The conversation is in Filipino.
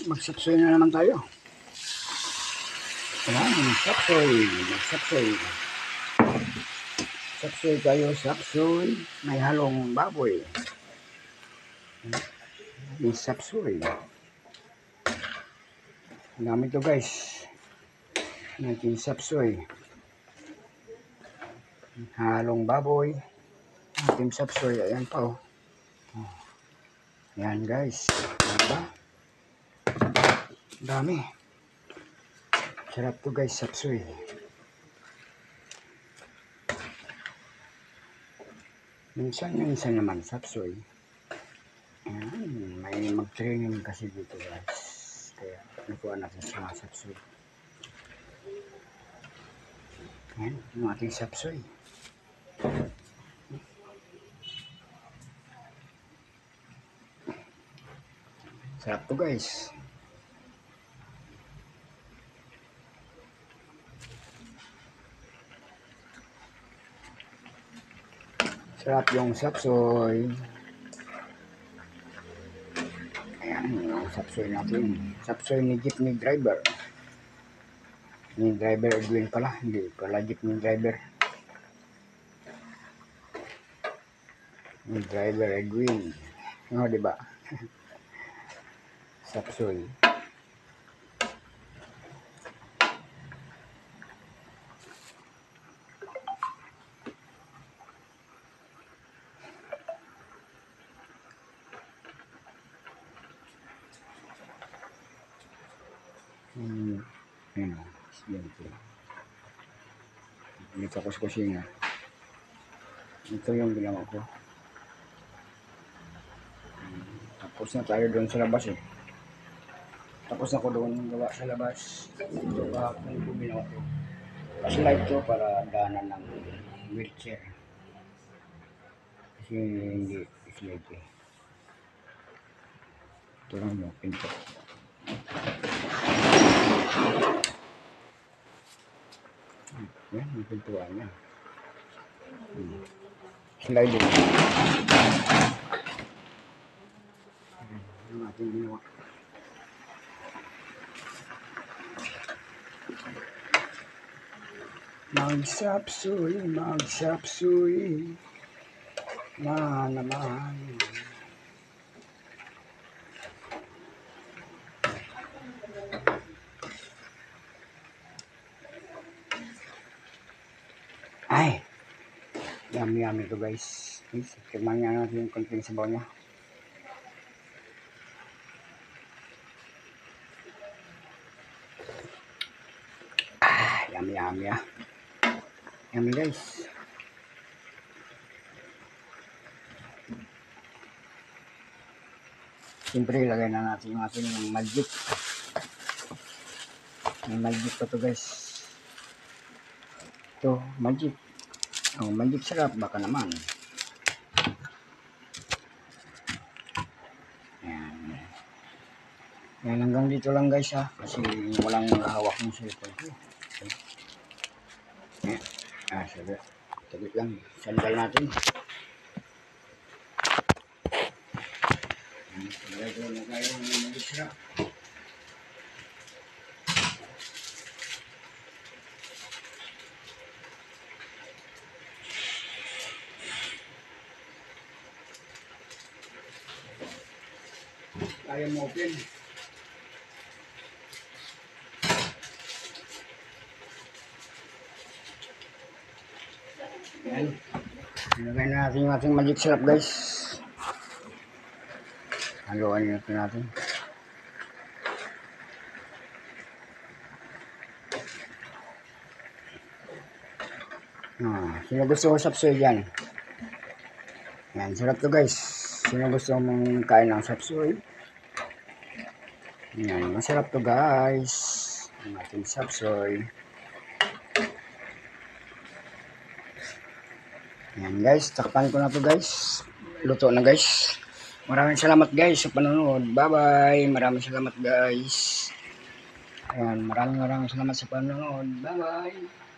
magsapsoy na naman tayo. Ayan, sapsoy. Sapsoy tayo, sapsoy. May halong baboy. May sapsoy. Ang dami to guys. Natin sapsoy. Halong baboy. Ating sapsoy. Ayan pa oh. Ayan guys. Diba? Dami. Sarap to guys, sapsoy. Minsan naman sapsoy. Ayan, may mag-training kasi dito guys. Kaya nakuha natin sa sapsoy. Ayan, yung ating sapsoy. Sarap to guys. Sarap yung sapsoy. Ayan, yung sapsoy natin. Sapsoy ni jeepney driver. Ni driver Edwin pala. Hindi pala jeepney driver. Ni driver Edwin. O, diba? Sapsoy. Ayan o, siyempre. Dito ako sa kusina. Ito yung ginawa ko. Tapos na tayo doon sa labas eh. Tapos na ko doon gawa sa labas. Ito pa kung ginawa ko. Kasi light to para daanan ng wheelchair. Kasi hindi slide eh. Ito lang yung pinto. Yan, yung pintuan niya. Sliding. Yung ating ginawa. Magsapsoy na naman. Ay, yummy to guys. Tignan nga natin yung konting sabaw niya. Yummy ah. Yummy guys. Siyempre ilagay na natin yung ating magic. May magic pa to guys. Ito, magic. Oh, magic sarap baka naman. Yan hanggang dito lang guys ha. Kasi walang hawak ng cellphone ko. Yan. Sige. Tagit lang. Sandal natin. Lagay na tayo ng magic sarap. Tayo mo open. Yan. Ilagay na natin yung ating magic syrup guys. Haluan natin. Sino gusto ko sapsoy dyan? Yan, sarap to guys. Sino gusto mong kain ng sapsoy? Yan, masarap to guys. Ang ating sapsoy. Yan guys, takpan ko na to guys. Luto na guys. Maraming salamat guys sa panonood. Bye bye. Maraming salamat guys. Ayan, maraming salamat sa panonood. Bye bye.